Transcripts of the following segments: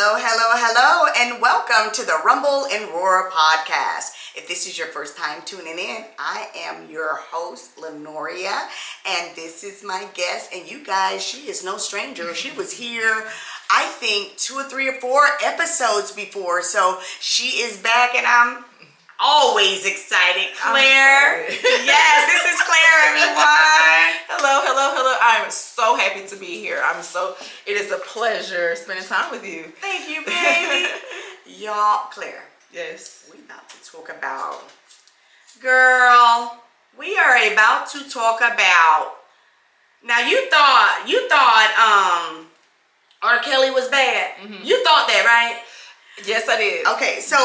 Hello, hello, hello, and welcome to the Rumble and Roar podcast. If this is your first time tuning in, I am your host, Lenoria, and this is my guest. And you guys, she is no stranger. She was here, I think, 2 or 3 or 4 episodes before, so she is back, and I'm always excited. Claire. Yes, this is Claire, everyone. Hello. I am so happy to be here. It is a pleasure spending time with you. Thank you, baby. Y'all, Claire. Yes. We about to talk about, girl, we are about to talk about, now you thought R. Kelly was bad. Mm-hmm. You thought that, right? Yes, I did. Okay, so,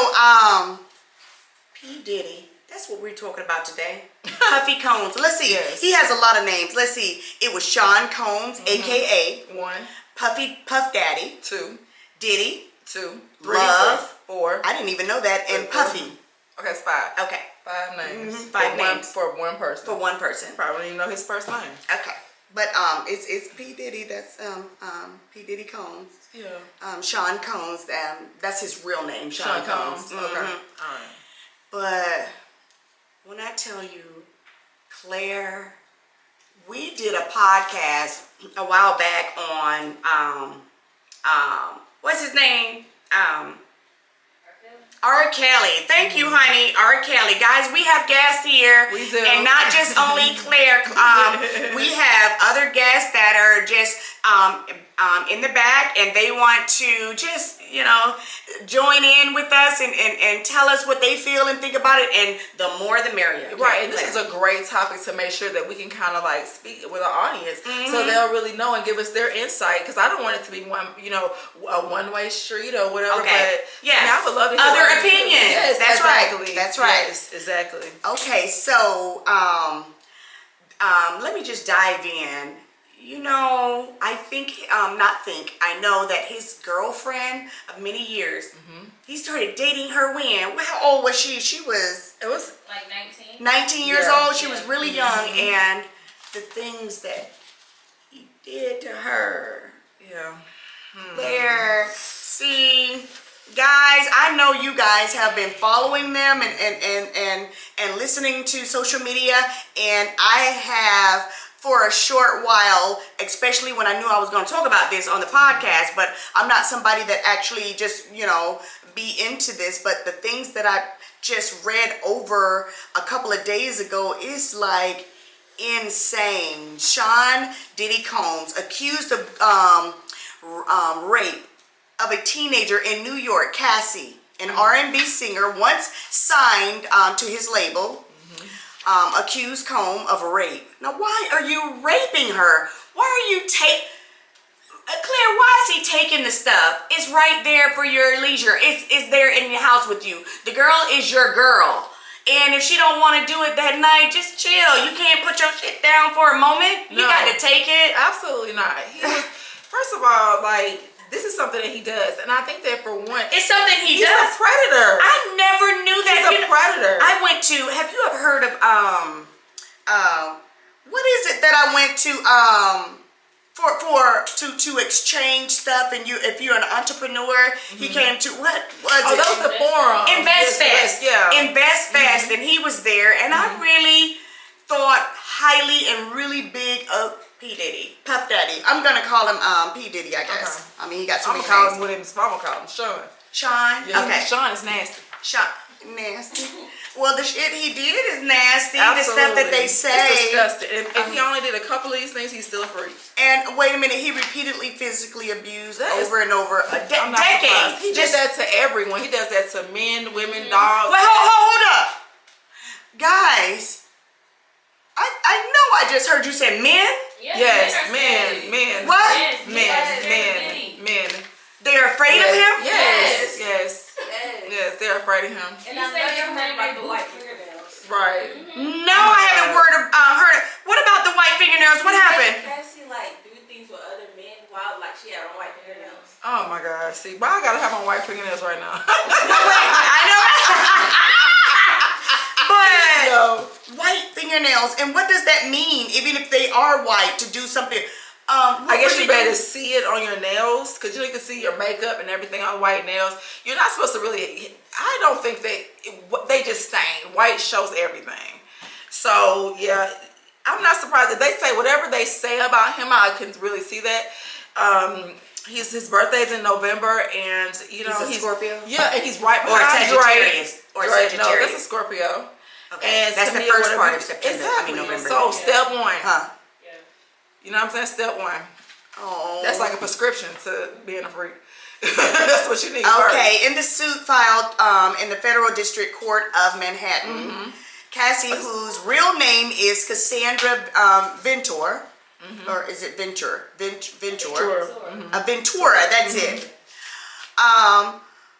P. Diddy, that's what we're talking about today. Puffy Combs. Let's see. Yes. He has a lot of names. Let's see. It was Sean Combs, a.k.a. 1. Puff Daddy. 2. Diddy. 2. 3. Love. 4. I didn't even know that. And Puffy. Okay, it's 5. Okay. 5 names. Mm-hmm. 5 names. For one person. For one person. Probably don't even know his first name. Okay. But it's P. Diddy. That's P. Diddy Combs. Yeah. Sean Combs. That's his real name. Sean Combs. Mm-hmm. Okay. All right. But when I tell you, Claire, we did a podcast a while back on what's his name? R. Kelly. Thank you, honey. R. Kelly. Guys, we have guests here. We do. And not just only Claire. We have other guests that are just in the back, and they want to just, join in with us and tell us what they feel and think about it. And the more the merrier. Right. And this is a great topic to make sure that we can kind of like speak with our audience, so they'll really know and give us their insight. Because I don't want it to be a one-way street or whatever. Okay. But yeah, I would love to hear other opinions. Yes, that's exactly. Right. That's right. Yes, exactly. Okay, so let me just dive in. I know that his girlfriend of many years, he started dating her when? How old was she? It was like 19. 19 years old. She was really young, and the things that he did to her. Yeah. There. See, guys, I know you guys have been following them and listening to social media, and I have for a short while, especially when I knew I was going to talk about this on the podcast, but I'm not somebody that actually just, be into this, but the things that I just read over a couple of days ago is like insane. Sean Diddy Combs accused of rape of a teenager in New York, Cassie, an R&B singer once signed to his label, accused Combs of rape. Now, why are you raping her? Why are you Claire, why is he taking the stuff? It's right there for your leisure. It's there in your house with you. The girl is your girl. And if she don't want to do it that night, just chill. You can't put your shit down for a moment. You got to take it. Absolutely not. First of all, this is something that he does, and I think that for one, it's something he's a predator. I never knew that. He's a predator. I went to. Have you ever heard of what is it that I went to to exchange stuff? And if you're an entrepreneur, he came to what was it? Oh, that was the forum. Invest Fast. Yeah. Invest Fast, and he was there, and I really thought highly and really big of P. Diddy, Puff Daddy. I'm gonna call him P. Diddy, I guess. Okay. I mean, he got so many names. I'm gonna call him Sean. Sean? Yeah, okay. Sean is nasty. Sean, nasty. Well, the shit he did is nasty. Absolutely. The stuff that they say. It's disgusting. And if he only did a couple of these things, he's still a freak. And wait a minute, he repeatedly physically abused over and over I'm not decades. Surprised. He does that to everyone. He does that to men, women, dogs. Well, hold up. Guys, I know I just heard you say men. Yes, men. What? Men. They're afraid of him? Yes, they're afraid of him. And I said you heard about the white fingernails. Right. No, I haven't heard. What about the white fingernails? What happened? Cassie do things with other men while she had on white fingernails. Oh my gosh! See, why I gotta have on white fingernails right now? I know. But white fingernails, and what does that mean? Even if they are white, to do something. I guess you better do? see it on your nails, because you can see your makeup and everything on white nails. You're not supposed to really. I don't think they just stain. White shows everything. So yeah, I'm not surprised that they say whatever they say about him. I can really see that. His birthday's in November, and you know he's a Scorpio. Yeah, and he's right Or behind Sagittarius. Drake. Or Drake, Sagittarius. No, that's a Scorpio. Okay, And that's the Tamia, first whatever- part of September. Exactly. I mean November. So step one. Huh? Yeah. You know what I'm saying? Step one. Oh. That's like a prescription to being a freak. That's what you need. Okay, First. in the suit filed in the Federal District Court of Manhattan, Cassie, whose real name is Cassandra Ventura, or is it Ventura? Ventura. Ventura, that's it.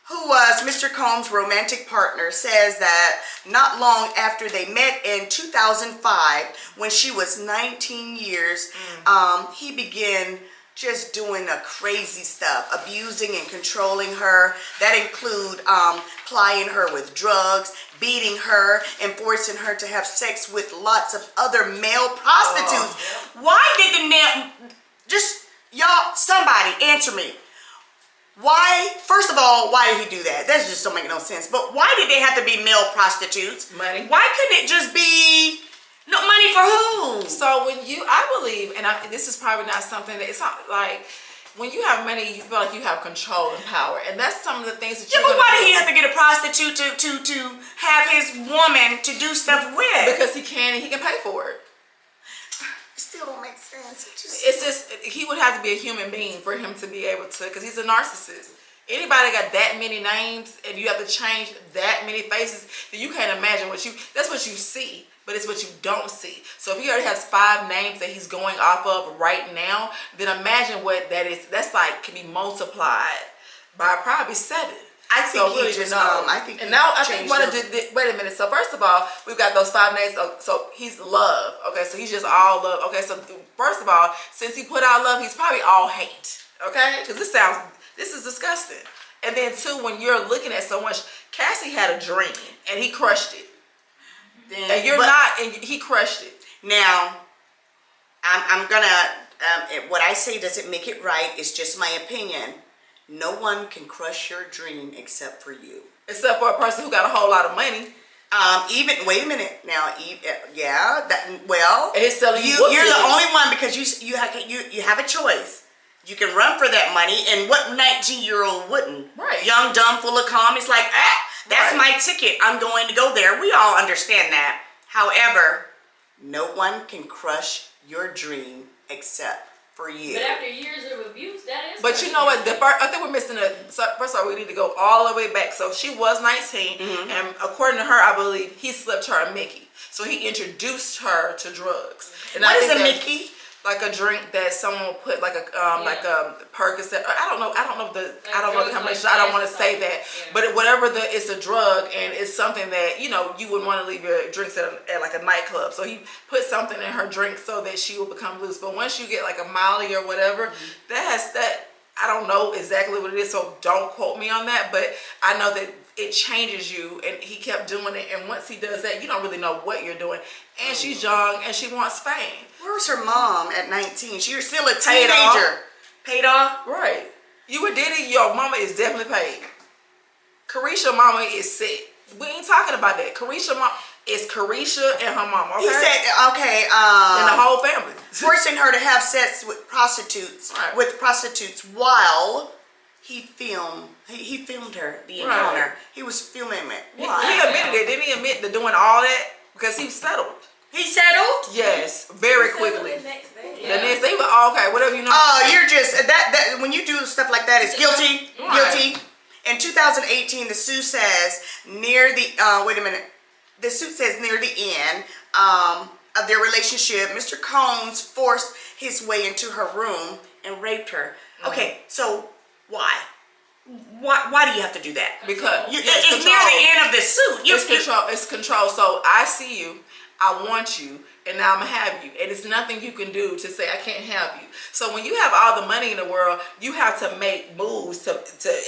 Who was Mr. Combs' romantic partner, says that not long after they met in 2005, when she was 19 years, he began just doing a crazy stuff, abusing and controlling her. That include plying her with drugs, beating her, and forcing her to have sex with lots of other male prostitutes. Why did y'all, somebody answer me. Why, first of all, why did he do that? That just don't make no sense. But why did they have to be male prostitutes? Money. Why couldn't it just be, no, money for who? So I believe, and this is probably not something that, it's not like, when you have money, you feel like you have control and power. And that's some of the things that Yeah, but why did he have to get a prostitute to have his woman to do stuff with? Because he can, and he can pay for it. It still don't make sense. It's just, he would have to be a human being for him to be able to, because he's a narcissist. Anybody got that many names and you have to change that many faces, then you can't imagine that's what you see, but it's what you don't see. So if he already has 5 names that he's going off of right now, then imagine what that is. That's like, can be multiplied by probably 7. I think so he really just, know. I think and he now I changed think one of those. wait a minute. So first of all, we've got those 5 names. So he's love. Okay, so he's just all love. Okay, so first of all, since he put out love, he's probably all hate. Okay, because this is disgusting. And then 2, when you're looking at someone, Cassie had a dream and he crushed it. And he crushed it. Now, I'm gonna, what I say doesn't make it right. It's just my opinion. No one can crush your dream except for you. Except for a person who got a whole lot of money. Wait a minute now. Yeah, well, And he's selling you're books. the only one, because you have a choice. You can run for that money, and what 19-year-old wouldn't? Right. Young, dumb, full of calm. It's like, that's Right. my ticket. I'm going to go there. We all understand that. However, no one can crush your dream except for you. But after years of abuse, that is. But you know what? I think we're missing first of all, we need to go all the way back. So she was 19, and according to her, I believe he slipped her a Mickey. So he introduced her to drugs. And What I is think a that- Mickey? Like a drink that someone will put, like a Percocet. I don't know the combination. I don't want to say that, but whatever it's a drug, and it's something that you wouldn't want to leave your drinks at like a nightclub. So he put something in her drink so that she will become loose. But once you get like a Molly or whatever, that I don't know exactly what it is. So don't quote me on that. But I know that it changes you, and he kept doing it. And once he does that, you don't really know what you're doing. And she's young, and she wants fame. Where was her mom at 19? She was still a Paid teenager. Paid off? Right. You were Diddy, your mama is definitely paid. Carisha mama is sick. We ain't talking about that. Carisha mama is Carisha and her mama. Okay? He said, okay, and the whole family. forcing her to have sex with prostitutes, Right. while he filmed her, the encounter. Right. He was filming it. He Why? admitted it. Didn't he admit to doing all that? Because he settled. He settled? Yes, very quickly. The next day. The next day, he was okay, whatever you know. Oh, you're just that when you do stuff like that, it's guilty. Right. Guilty. In 2018, the suit says near the The suit says near the end of their relationship, Mr. Combs forced his way into her room and raped her. Okay, so why? Why do you have to do that? Because it's near the end of the suit. It's control. So I see you, I want you, and now I'm gonna have you. And it's nothing you can do to say I can't have you. So when you have all the money in the world, you have to make moves to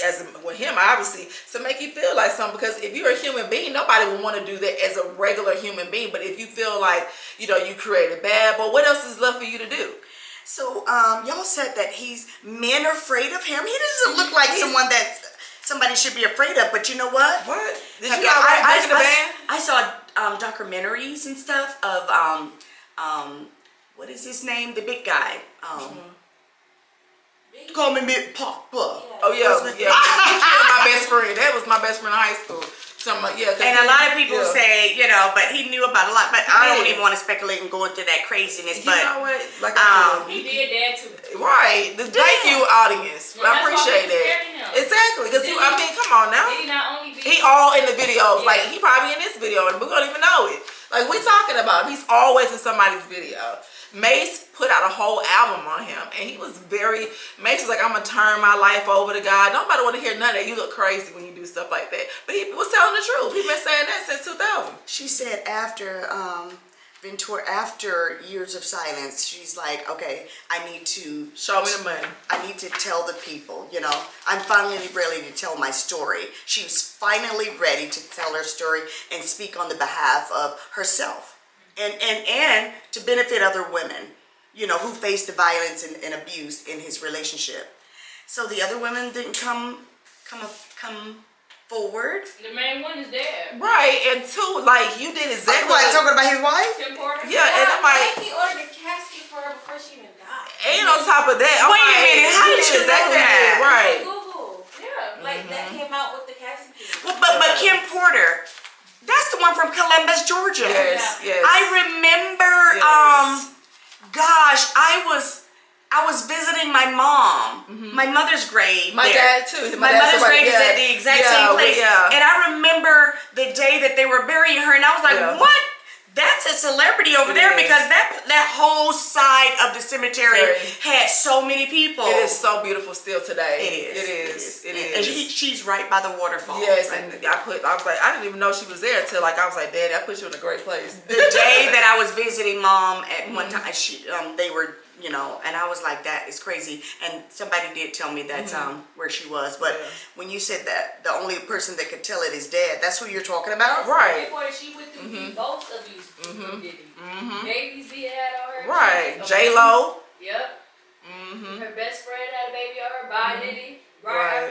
as with him obviously to make you feel like something. Because if you're a human being, nobody would want to do that as a regular human being. But if you feel like you created bad, but what else is left for you to do? So, y'all said that men are afraid of him. He doesn't look like someone that somebody should be afraid of. But you know what? What? Did Have you y'all- not back in the band? I saw documentaries and stuff of what is his name? The big guy. Call me Big Papa. Oh yeah, yeah. He killed my best friend. That was my best friend in high school. And a lot of people say, but he knew about a lot. But I don't did. even want to speculate and go into that craziness. You But know what? Like I said, He did that too. right. Thank you, audience. Well, I that's why appreciate we that. scared him. Exactly. Because I mean, come on now. Did he not only be? He all in the videos. Yeah. Like he probably in this video, and we don't even know it. Like we talking about him. He's always in somebody's video. Mace put out a whole album on him, and he was Mace was like, I'm gonna turn my life over to God. Nobody want to hear none of that. You look crazy when you do stuff like that. But he was telling the truth. He's been saying that since 2000. she said after Ventura, after years of silence, she's like, okay, I need to Show me the money. I need to tell the people, I'm finally ready to tell my story. She was finally ready to tell her story and speak on the behalf of herself and to benefit other women, who faced the violence and abuse in his relationship. So the other women didn't come forward. The main one is there. Right, and two, like you did exactly. What, talking about his wife? Tim Porter. Yeah, and I'm like, He ordered a casket for her before she even died. and on top of that, I'm Wait a like, minute, how did you know exactly that? Right. Google. Yeah, like that came out with the casket. Well, but Kim Porter, that's the one from Columbus, Georgia. Yes, yes. I remember. Yes. Gosh, I was visiting my mom, my mother's grave. My there. dad too. My mother's grave is at the exact same place. Yeah. And I remember the day that they were burying her, and I was like, Yeah. what? That's a celebrity over there is. because that whole side of the cemetery Sorry. had so many people. It is so beautiful still today. It is. And she's right by the waterfall. Yes, right? and I was like, I didn't even know she was there until I was like, Daddy, I put you in a great place. The day that I was visiting mom at one time, they were, and I was like, that is crazy. And somebody did tell me that's where she was. But when you said that, the only person that could tell it is Dad. That's who you're talking about? Right. Before she went through both of these Diddy. Babies be had on her. Right. J-Lo. Yep. Her best friend had a baby on her by Diddy. Right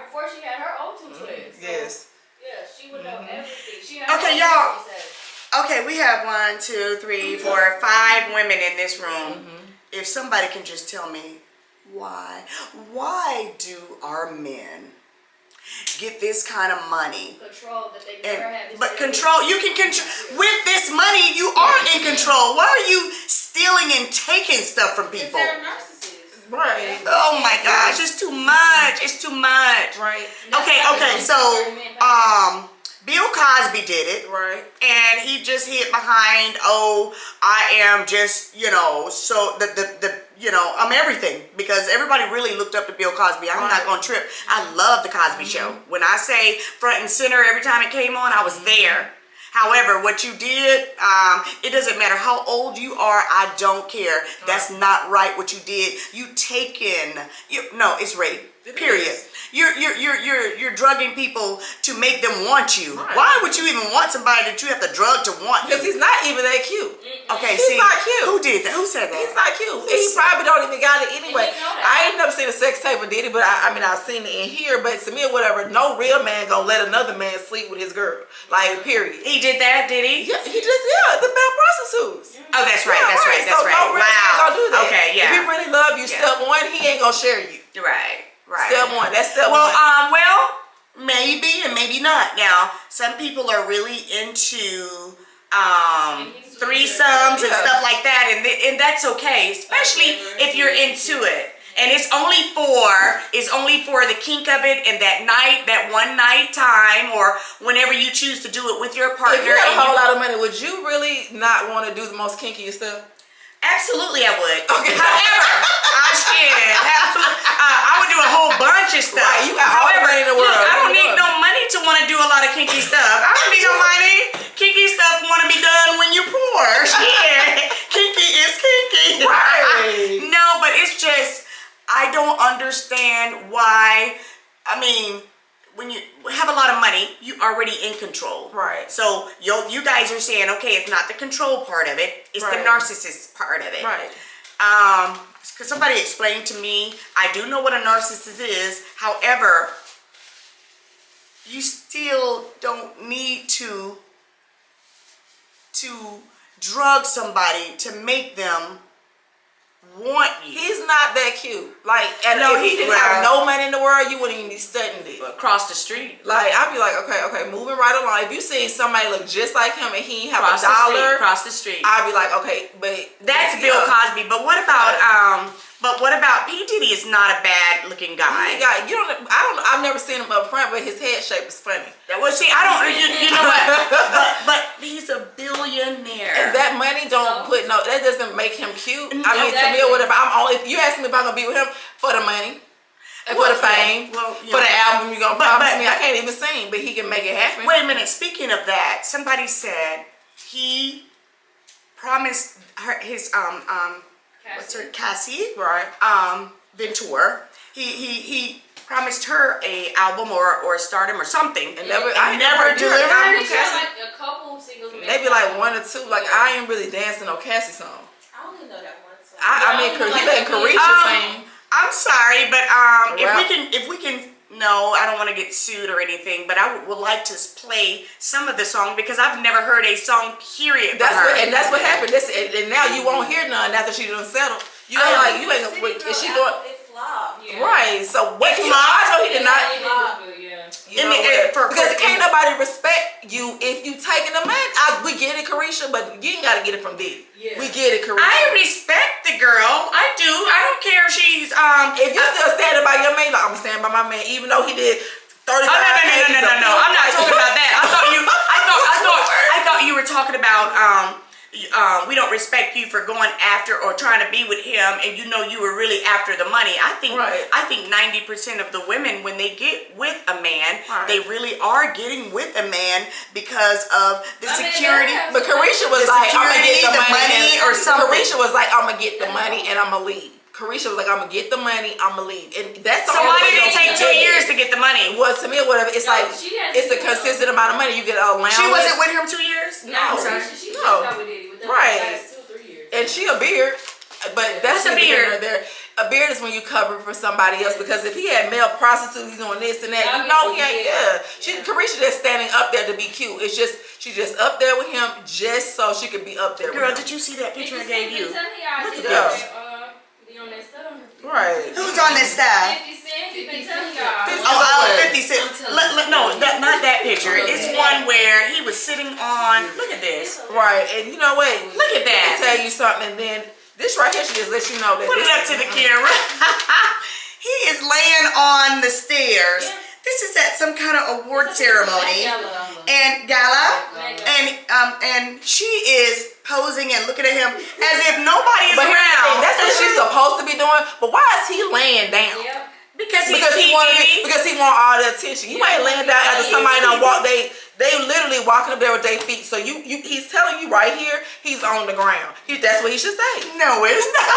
before she had her own two twins. So, Yes. yeah, she would know everything. She had Okay, her own y'all. things. Okay, we have 1, 2, 3, 4, 5 women in this room. If somebody can just tell me why do our men get this kind of money? Control that they never had. But control, you can control with this money. You are in control. Why are you stealing and taking stuff from people? They're narcissists. Right. Oh my gosh, it's too much. It's too much. Right. Okay. So, Bill Cosby did it. Right. And he just hid behind, I am just, so I'm everything. Because everybody really looked up to Bill Cosby. I'm not going to trip. I love the Cosby Show. When I say front and center every time it came on, I was there. However, what you did, it doesn't matter how old you are. I don't care. That's not right. What you did, it's rape. Period. You're drugging people to make them want you. Right. Why would you even want somebody that you have to drug to want you? Because he's not even that cute. Okay, He's not cute. Who did that? Who said that? He's not cute. He probably don't even got it anyway. He didn't know that. I ain't never seen a sex tape of Diddy, but I've seen it in here. But to me or whatever, no real man gonna let another man sleep with his girl. Like, period. He did that, did he? Yeah, the male prostitutes. Oh, that's right. That's right. So That's right. no real man gonna do that. Okay, yeah. If he really love you, step one, he ain't gonna share you. Right. Step one. That's step Well, one. maybe and maybe not. Now, some people are really into threesomes and stuff like that, and that's okay, especially if you're into it. And it's only for the kink of it and that one night time, or whenever you choose to do it with your partner. If you had a whole lot of money, would you really not want to do the most kinkiest stuff? Absolutely, I would. Okay. However, I would do a whole bunch of stuff. Right, you got all the money in the world. Look, I don't need no money to want to do a lot of kinky stuff. I don't need no money. Kinky stuff want to be done when you're poor. Shit, kinky is kinky. Right. No, but it's just I don't understand why. I mean, when you have a lot of money, you already in control. Right. So you guys are saying, okay, it's not the control part of it, it's the Right. narcissist part of it. Right. Because somebody explained to me, I do know what a narcissist is. However, you still don't need to drug somebody to make them want you. He's not that cute. Like, and No, if he didn't have no money in the world, you wouldn't even be studying it. Across the street. Like, I'd be like, okay, moving right along. If you see somebody look just like him and he ain't have a dollar, across the street. I'd be like, okay, but That's Bill Cosby. But what about P. Diddy is not a bad looking guy. I've never seen him up front, but his head shape is funny. Well, see, I don't. You know what? but he's a billionaire. And that money that doesn't make him cute. I mean, Exactly. to me or whatever. If you ask me if I'm gonna be with him for the money and for the fame, for the album, you're gonna promise me I can't even sing, but he can make it happen. Wait a minute. Speaking of that, somebody said he promised his what's her Cassie Right. Ventura. He promised her a album or stardom or something, and I never delivered. delivered. She had like a couple singles. Maybe like one or two. Like, I ain't really dancing on Cassie song. I only know that one song. I mean, he letting Carisha sing. I'm sorry, but Well- if we can. No, I don't want to get sued or anything, but I would like to play some of the song because I've never heard a song, period, from her. That's what happened. And now you won't hear none after she done settled. You ain't gonna. Is she going? It flopped. Yeah. Right. So what? It I know he did not. Yeah. You know what? Because can't nobody respect you if you taking the money. We get it, Carisha, but you ain't got to get it from Diddy. Yeah. We get it, Carisha. I respect the girl. I do. I don't care if she's If you're still standing by your man, like, I'm standing by my man, even though he did 35. No. I'm not talking about that. I thought you were talking about we don't respect you for going after or trying to be with him, and you know you were really after the money. I think 90% of the women, when they get with a man, they really are getting with a man because of the security. But Carisha was like, I'm gonna get the money or something. Carisha was like, I'm gonna get the money and I'm gonna leave. Carisha was like, I'm gonna get the money, I'm gonna leave. And that's the So only why way did it take 2 years to get the money? Well, to me or whatever, it's like it's a consistent amount of money. You get an allowance. She wasn't with him 2 years? No, she just got with Diddy within the last 2 or 3 years. And she a beard, but that's What's a beard? There. A beard is when you cover for somebody else, because if he had male prostitutes doing this and that, you know he ain't. Carisha just standing up there to be cute. It's just she just up there with him just so she could be up there. Girl, with him. did you see that picture I gave you? Look at this. On that stuff. Right. Who's on this staff? 50 Cent, he been telling y'all. 50 Cent. No, not that picture. It's one where he was sitting on. Look at this. Right, and you know what? Look at that. Let me tell you something, and then this right here should just let you know that. Put it up to the camera. He is laying on the stairs. Yeah. This is at some kind of award ceremony and gala, and she is posing and looking at him as if nobody is But around. that's what she's supposed to be doing. But why is he laying down? Yep. Because he want all the attention. You ain't laying down after somebody done walk. They literally walking up there with their feet. So he's telling you right here, he's on the ground. That's what he should say. No, it's not.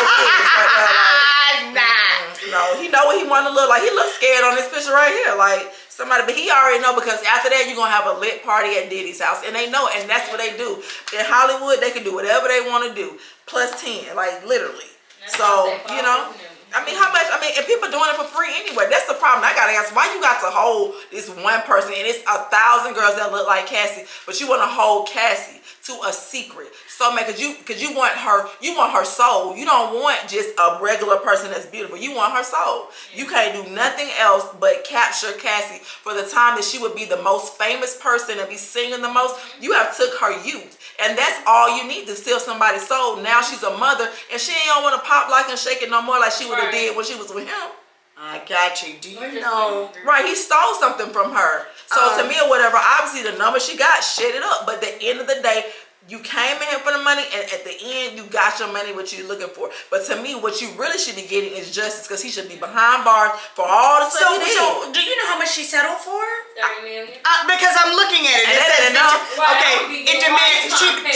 No, he know what he want to look like. He looks scared on this picture right here, like somebody. But he already know, because after that you're gonna have a lit party at Diddy's house, and they know, and that's what they do. In Hollywood, they can do whatever they want to do. Plus 10, like literally. So you know. I mean, how much? I mean, and people doing it for free anyway. That's the problem. I gotta ask, why you got to hold this one person, and it's 1,000 girls that look like Cassie, but you want to hold Cassie to a secret? So, man, cause you want her soul. You don't want just a regular person that's beautiful. You want her soul. You can't do nothing else but capture Cassie for the time that she would be the most famous person and be singing the most. You have took her youth. And that's all you need to steal somebody's soul. Now she's a mother, and she ain't want to pop like and shake it no more like she would have did when she was with him. I got you. Do you know? Right, he stole something from her. So to me or whatever, obviously the number she got, shit it up. But at the end of the day, you came in here for the money, and at the end, you got your money, what you're looking for. But to me, what you really should be getting is justice, because he should be behind bars for all the stuff he did. So, do you know how much she settled for? 30 million. Because I'm looking at it. And It that says ain't enough.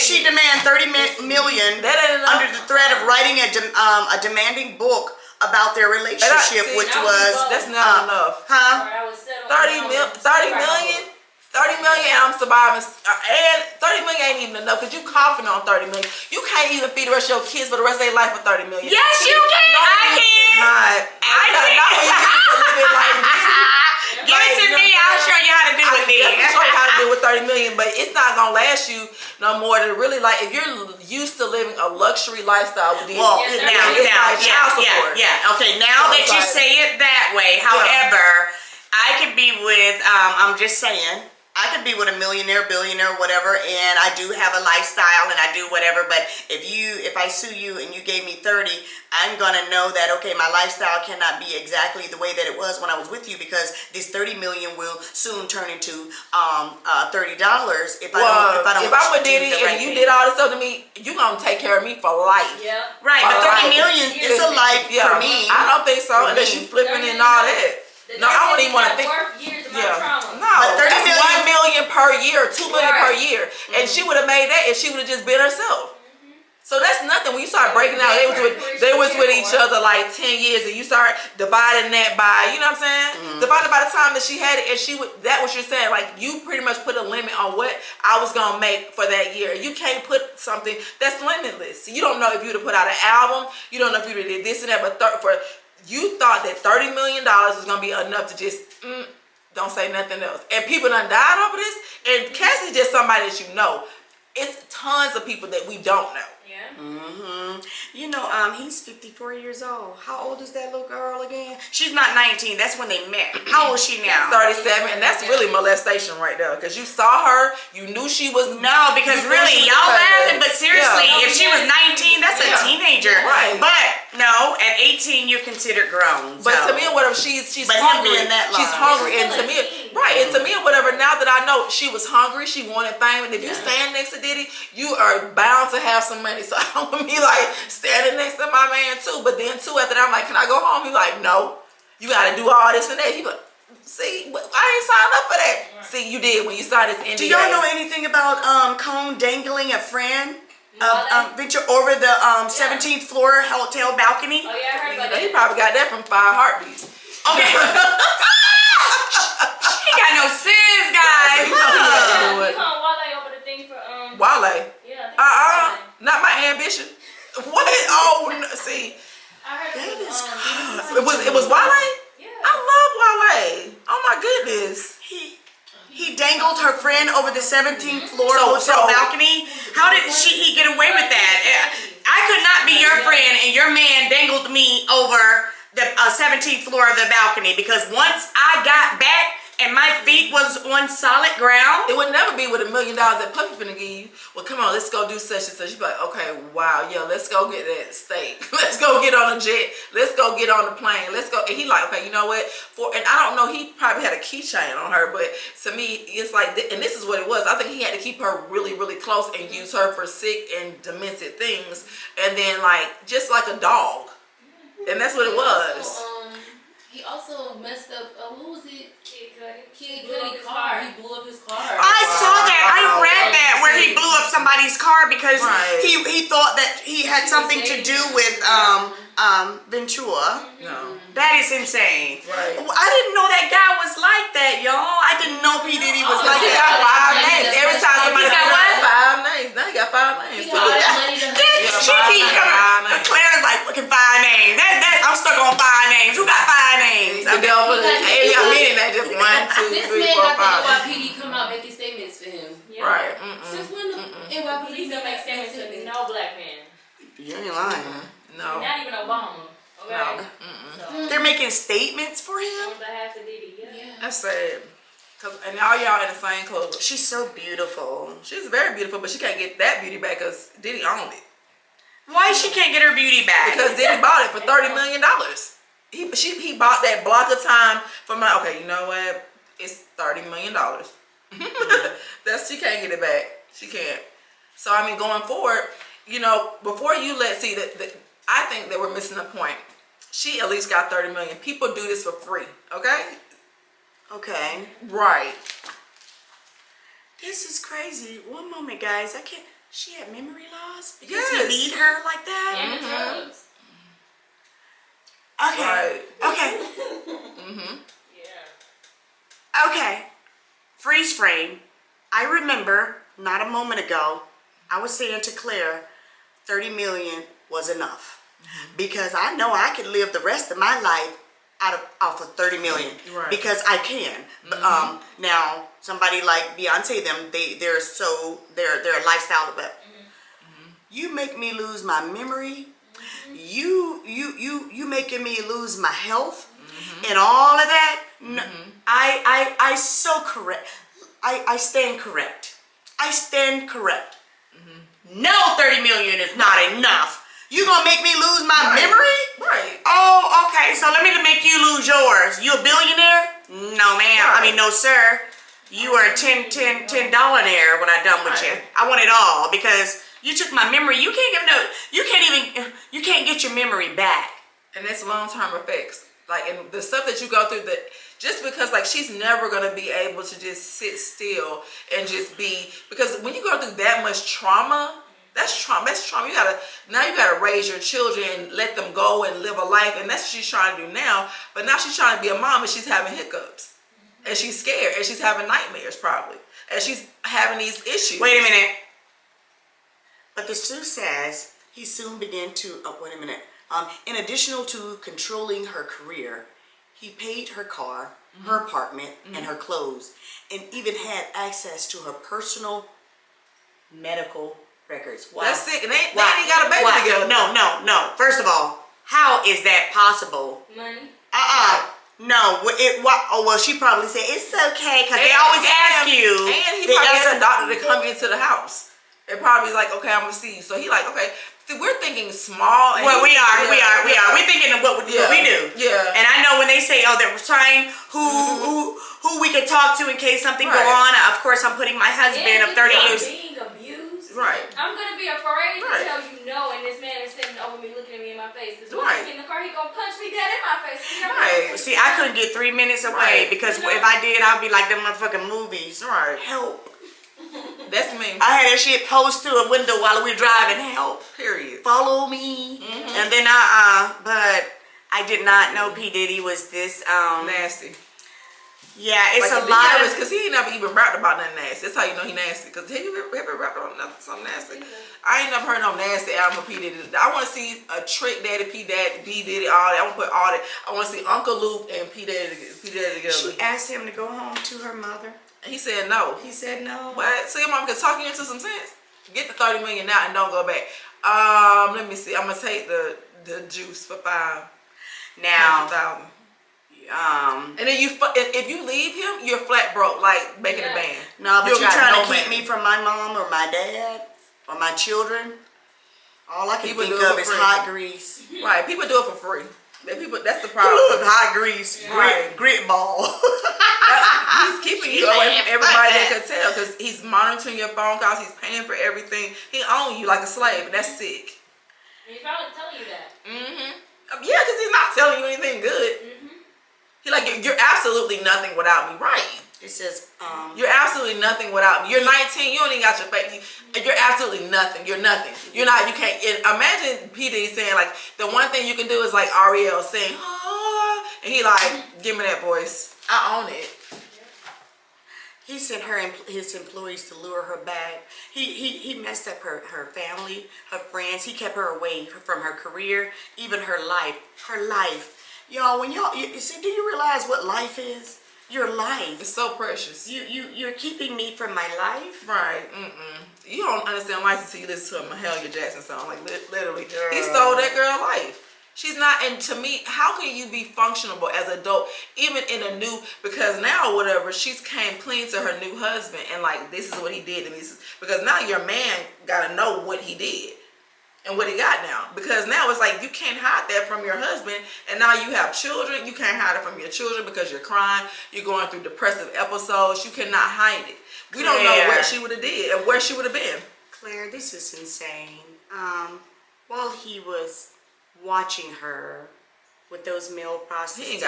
she demands 30 million That ain't enough. under the threat of writing a demanding book about their relationship, which was that's not enough. huh? 30 million. 30 million and I'm surviving, and 30 million ain't even enough because you coughing on 30 million. You can't even feed the rest of your kids for the rest of their life for 30 million. Yes, you can. No, I you can. cannot. I can. Not when you get to live it like Give it to me. I'll show you how to do I it. can definitely show you how to do it with 30 million, but it's not gonna last you no more than really like if you're used to living a luxury lifestyle with these. Well, Yeah, now, it's like child support. yeah. Okay, now So that it's you like- say it that way, however, I could be with, I'm just saying, I could be with a millionaire, billionaire, whatever, and I do have a lifestyle and I do whatever, but if I sue you and you gave me 30, I'm gonna know that, okay, my lifestyle cannot be exactly the way that it was when I was with you because this 30 million will soon turn into $30 if I don't if I'm with do Diddy the right and you thing. did all this stuff to me, you gonna take care of me for life. Yep. Right, but 30 million is a life for me. I don't think so For unless me. you flipping and all that. No, I wouldn't even want to think. Worth years of my Yeah, trauma. no, But 30 that's million 1 million per year, 2 million per Right. year, and she would have made that if she would have just been herself. So that's nothing. When you start breaking out, they was with each other like 10 years, and you start dividing that by, you know what I'm saying? Divided by the time that she had it, and that what you're saying. Like you pretty much put a limit on what I was gonna make for that year. You can't put something that's limitless. You don't know if you'd have put out an album. You don't know if you'd have did this and that. But you thought that $30 million was gonna be enough to just don't say nothing else. And people done died over this. And Cassie's just somebody that you know. It's tons of people that we don't know. Yeah. You know, he's 54 years old. How old is that little girl again? She's not 19. That's when they met. How old is she now? 37, and that's really molestation right there. Because you saw her, you knew she was. No, because you knew really, she was y'all pregnant. laughing, but seriously, Yeah. if she was 19, that's Yeah. a teenager. Right. But no, at 18, you're considered grown. But so. to me or whatever, she's But him hungry. being that She's long. hungry, She's and to still me, a teen. right, and to me or whatever. Now that I know she was hungry, she wanted fame, and if you stand next to Diddy, you are bound to have some money. So I want me like standing next to my man too. But then too, after that, I'm like, can I go home? He's like, no, you got to do all this and that. He like, see, but I ain't signed up for that. Right. See, you did when you signed this NDA. Do y'all know anything about Cone dangling a friend? Venture over the 17th floor hotel balcony. Oh yeah, I heard about that. He probably got that from 5 Heartbeats. Okay. He got no sins, guys. You know he had to do it. You called Wale over the thing for Wale. Yeah. I think it was Wale. Not my ambition. What? Oh, no, see. I heard That it is was, It was Wale? Yeah. I love Wale. Oh my goodness. He dangled her friend over the 17th floor So- hotel balcony. How did he get away with that? I could not be your friend and your man dangled me over the 17th floor of the balcony because once I got back and my feet was on solid ground. It would never be with $1 million that Puppy finna give you. Well, come on, let's go do such and such. You be like, okay, wow, yeah, let's go get that steak. Let's go get on a jet. Let's go get on the plane. Let's go. And he like, okay, you know what? And I don't know, he probably had a keychain on her, but to me, it's like, and this is what it was. I think he had to keep her really, really close and use her for sick and demented things. And then like, just like a dog. And that's what it was. He also messed up, who was it? Kid Cudi. Kid Cudi car. He blew up his car. I saw that. I read that where he blew up somebody's car because Right. he thought that he had something to do with Ventura. No. That is insane. Right. I didn't know that guy was like that, y'all. I didn't know P. Diddy was like He that. got 5 names. Every time somebody He got what? 5 names. Now he got 5 names. He got all that money to That she keep five coming. names. Claire's like fucking 5 names. I'm stuck on 5 names. Who got 5 names? The devil. I mean that just 1, 2, This 3, man 4, got 5. the NYPD come out making statements for him. Yeah. Right. Since when the NYPD Please don't make statements to no black man. You ain't lying. No. Not even Obama. Okay. No. So, They're making statements for him. on behalf of Diddy, yeah. That's sad. And all y'all in the same club. She's so beautiful. She's very beautiful, but she can't get that beauty back because Diddy owned it. Why she can't get her beauty back? Because Diddy bought it for $30 million. He bought that block of time from my, okay, you know what? It's $30 million. She can't get it back. She can't. So, I mean, going forward, you know, before you I think that we're missing a point. She at least got 30 million. People do this for free, okay? Okay. Right. This is crazy. One moment, guys. I can't. She had memory loss because Yes. he beat her like that. And the drugs. Okay. Right. Okay. Yeah. Okay. freeze frame. I remember not a moment ago, I was saying to Claire, 30 million was enough. Because I know I could live the rest of my life off of 30 million. Right. Because I can. Now, somebody like Beyonce, they're a lifestyle, but you make me lose my memory. You making me lose my health and all of that. No, I so correct. I stand correct. I stand correct. No, 30 million is not enough. You gonna make me lose my memory? Right. Oh, okay. So let me make you lose yours. You a billionaire? No, ma'am. I mean, no, sir. You are a $10 naire when I'm done with you. I want it all because you took my memory. You can't get your memory back. And that's long-term effects. Like, and the stuff that you go through, that just because, like, she's never going to be able to just sit still and just be, because when you go through that much trauma, that's trauma. You gotta raise your children and let them go and live a life. And that's what she's trying to do now. But now she's trying to be a mom and she's having hiccups. And she's scared. And she's having nightmares probably. And she's having these issues. Wait a minute. But the Sue says he soon began to, wait a minute. In addition to controlling her career, he paid her car, her apartment, and her clothes, and even had access to her personal medical records. Wow. That's sick. And they ain't got a baby together. No. First of all, how is that possible? Money. No. Well, she probably said, it's okay, because they always ask you. And he probably asked a doctor to come into the house. It probably like, okay, I'm going to see you. So he like, okay. See, we're thinking small. And well, we are. We're thinking of what we do. Yeah. And I know when they say, oh, they're trying who we can talk to in case something go on. Of course, I'm putting my husband of 30 years. Being abused. Right. I'm gonna be afraid to tell you no, and this man is sitting over me, looking at me in my face. Because when I get in the car, he gonna punch me dead in my face. Right. See, I couldn't get 3 minutes away because if I did, I'd be like them motherfucking movies. Right. Help. That's me. I had that shit posed to a window while we were driving. Help. Period. Follow me. And then but I did not know P. Diddy was this nasty. Yeah, it's like a lot of, because he ain't never even rapped about nothing nasty. That's how you know he nasty. Because he ever rapped about something nasty. I ain't never heard no nasty album of P. Diddy. I want to see a Trick Daddy, P. Diddy, all that. I want to put all that. I want to see Uncle Luke and P. Daddy together. She asked him to go home to her mother. And he said no. He said no. What? So your mom can talk you into some sense. Get the 30 million now and don't go back. Let me see. I'm gonna take the juice for $5,000. Now. And then if you leave him, you're flat broke, like making a band. No, but you're trying to keep money. me from my mom or my dad or my children. All I can think do it of for is free. hot grease. Right, people do it for free. That's the problem. Hot grease, grit ball. He's keeping you away from everybody that could tell because he's monitoring your phone calls. He's paying for everything. He owns you like a slave. That's sick. He's probably telling you that. Yeah, because he's not telling you anything good. He like, you're absolutely nothing without me, right? It says, you're absolutely nothing without me. You're 19. You don't even got your face. You're absolutely nothing. You're nothing. You're not. You can't. Imagine P. Diddy saying like the one thing you can do is like Ariel saying, and he like, give me that voice. I own it. he sent his employees to lure her back. He messed up her family, her friends. He kept her away from her career, even her life. Her life. Y'all, when you see, do you realize what life is? Your life. It's so precious. You're keeping me from my life. Right. You don't understand life until you listen to a Mahalia Jackson song. Like literally, he stole that girl's life. She's not, and to me, how can you be functionable as an adult, even in a new, because now whatever, she's came clean to her new husband, and like, this is what he did, and this is, because now your man gotta know what he did, and what he got now, because now it's like, you can't hide that from your husband, and now you have children, you can't hide it from your children because you're crying, you're going through depressive episodes, you cannot hide it. We don't know what she would have did, and where she would have been. Claire, this is insane. While he was watching her with those male prostitutes, He ain't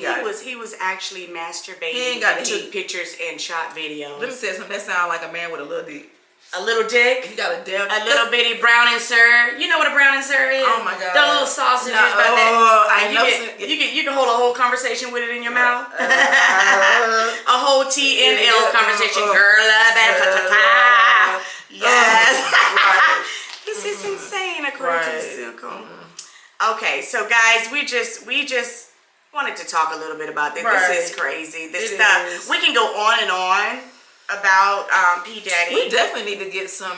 got nothing. He was actually masturbating. He ain't got and the took pictures and shot videos. Let me say something that sounds like a man with a little dick. A little dick. He got a dick. A little bitty brown insert. You know what a brown insert is? Oh my God. The little those sausages, No, but I know. you can hold a whole conversation with it in your mouth. A whole TNL conversation, girl. Yes. This is insane, according to the circle. Okay, so guys, we just wanted to talk a little bit about this. This is crazy. This stuff. We can go on and on about P. Daddy. We definitely need to get some.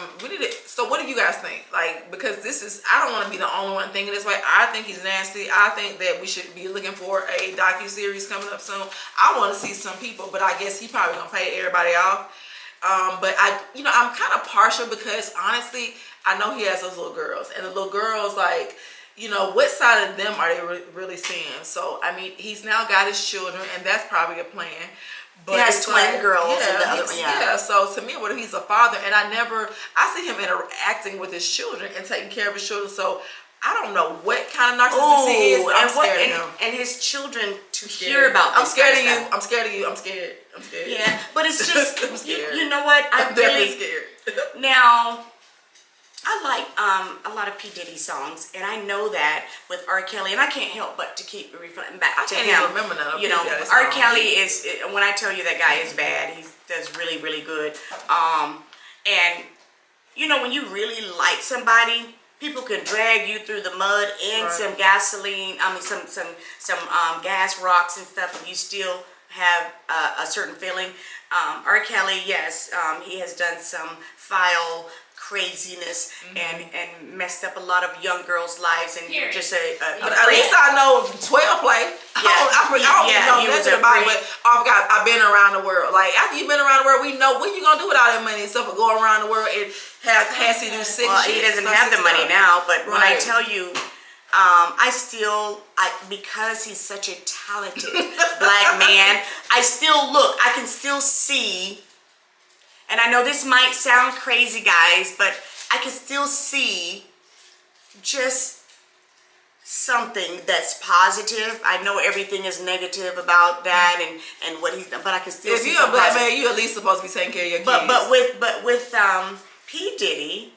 So what do you guys think? Like, because this is, I don't want to be the only one thinking this way. I think he's nasty. I think that we should be looking for a docu-series coming up soon. I want to see some people, but I guess he probably gonna pay everybody off. But I'm kind of partial because honestly, I know he has those little girls, and the little girls, like, what side of them are they really seeing? So I mean, he's now got his children, and that's probably a plan. But he has twin girls. So to me, what if he's a father? And I see him interacting with his children and taking care of his children. So I don't know what kind of narcissist he is, but I'm scared of him. And his children to hear about this. I'm scared of you. I'm scared of you. I'm scared. Yeah, but it's just, I'm scared. You know what? I'm definitely scared. Now, I like a lot of P. Diddy songs, and I know that with R. Kelly, and I can't help but to keep referring back to him. I can't even remember none of You know, R. Kelly is, when I tell you that guy is bad, he does really, really good. And, when you really like somebody, people can drag you through the mud and some gasoline, some gas rocks and stuff, and you still have a certain feeling. R. Kelly, yes, he has done some foul craziness and messed up a lot of young girls' lives, and you're just but at least I know 12 play. I don't know nothing about it, but I've been around the world. Like, after you've been around the world, we know what you gonna do with all that money except for go around the world and have Cassie do sick shit. He doesn't have the money now, but when I tell you, because he's such a talented black man, I can still see, and I know this might sound crazy, guys, but I can still see just something that's positive. I know everything is negative about that and what he's done, but I can still see. If you're a black man, you're at least supposed to be taking care of your kids. But with P. Diddy,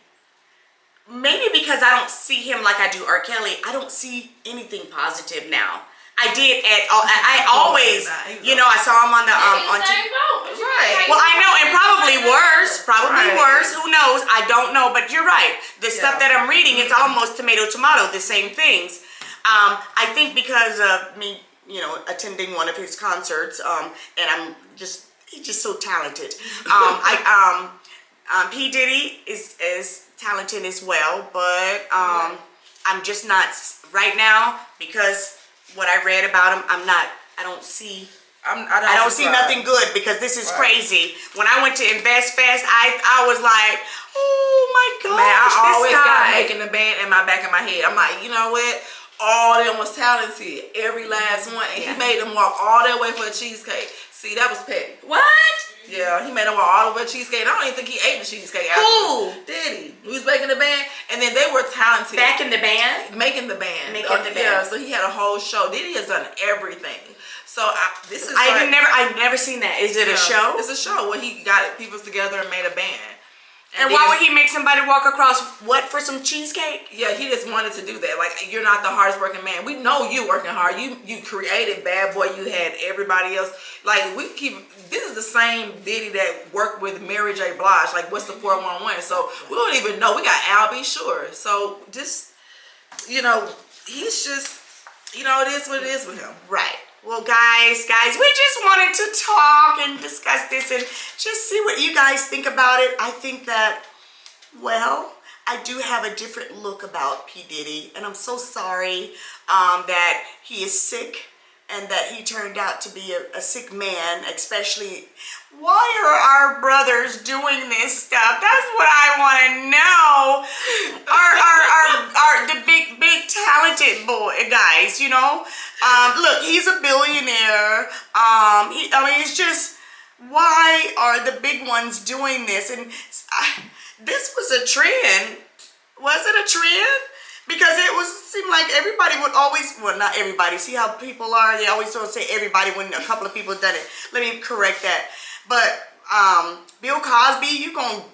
maybe because I don't see him like I do R. Kelly, I don't see anything positive now. I did I always, I saw him on the on TV. Right. Well, I know, and probably worse. Who knows? I don't know, but you're right. The stuff that I'm reading, it's almost tomato, the same things. I think because of me, attending one of his concerts, and he's just so talented. P. Diddy is talented as well, but I'm just not right now because what I read about him, I don't see nothing good, because this is crazy. When I went to Invest Fest, I was like, oh my gosh, man, I always got Making the Band in my back of my head. I'm like, you know what? All of them was talented, every last one, and he made them walk all that way for a cheesecake. See, that was petty. What? Yeah, he made them walk all the way for cheesecake. I don't even think he ate the cheesecake. Who? Diddy. He was making the band, and then they were talented. Back in the band? Making the band. Yeah, so he had a whole show. Diddy has done everything. So I've never seen that. Is it a show? It's a show where he got people together and made a band. And why would he make somebody walk across what for some cheesecake? Yeah, he just wanted to do that. Like, you're not the hardest working man. We know you working hard. You created Bad Boy. You had everybody else. Like, this is the same Diddy that worked with Mary J. Blige. Like, what's the 411? So we don't even know. We got Al B. Sure. So just, he's just, it is what it is with him. Right. Well, guys, we just wanted to talk and discuss this and just see what you guys think about it. I think that, I do have a different look about P. Diddy, and I'm so sorry that he is sick and that he turned out to be a sick man, especially. Why are our brothers doing this stuff? That's what I want to know. The big talented guys, look, he's a billionaire. It's just, why are the big ones doing this? And this was a trend. Was it a trend? Because seemed like everybody would always, not everybody. See how people are? They always don't say everybody when a couple of people done it. Let me correct that. But Bill Cosby, you gonna,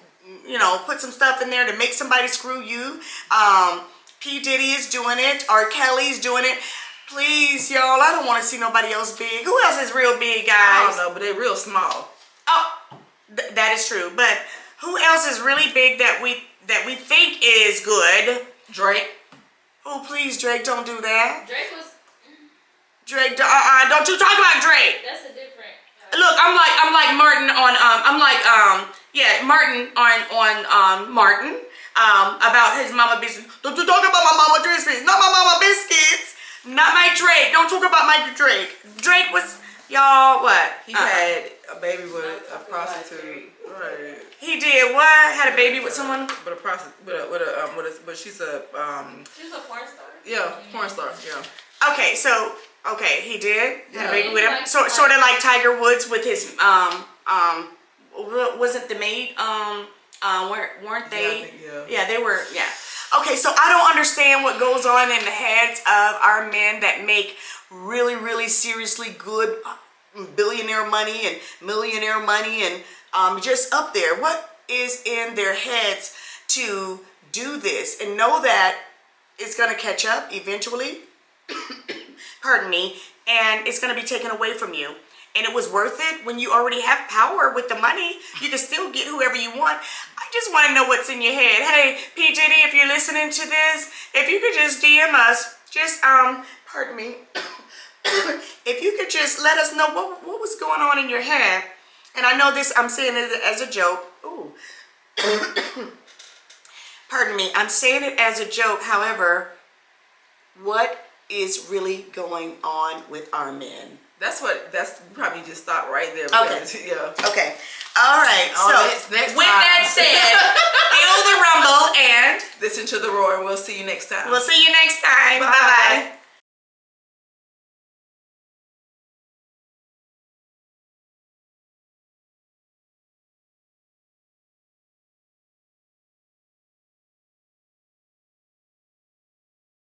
put some stuff in there to make somebody screw you. P. Diddy is doing it. R. Kelly's doing it. Please, y'all, I don't want to see nobody else big. Who else is real big, I guys? don't know, but they're real small. Oh, that is true. But who else is really big that we think is good? Drake. Oh, please, Drake, don't do that. Drake was. Drake, don't you talk about Drake. That's a different. Look, I'm like Martin on Martin on Martin about his mama biscuits. Don't you talk about my mama biscuits? Not my mama biscuits. Not my Drake. Don't talk about my Drake. Drake was y'all what? He had a baby with a prostitute. Right. He did what? Had a baby with someone? But a prostitute. But she's a She's a porn star. yeah, porn star. Yeah. Okay, so he did had a baby Yeah. with him. Sort of like Tiger Woods with his wasn't the maid weren't they? Yeah, I think, yeah. Yeah, they were. Yeah. Okay, so I don't understand what goes on in the heads of our men that make really, really seriously good billionaire money and millionaire money and just up there. What is in their heads to do this and know that it's going to catch up eventually? Pardon me, and it's going to be taken away from you. And it was worth it when you already have power with the money. You can still get whoever you want. I just want to know what's in your head. Hey, P. Diddy, if you're listening to this, if you could just DM us, just, pardon me, if you could just let us know what was going on in your head. And I know this, I'm saying it as a joke. Ooh. Pardon me, I'm saying it as a joke. However, what is really going on with our men? That's probably just stop right there. Okay. Because, yeah. Okay. All right. On So next with time. that said, feel the rumble and Listen to the roar, and we'll see you next time. we'll see you next time. Bye. Bye-bye.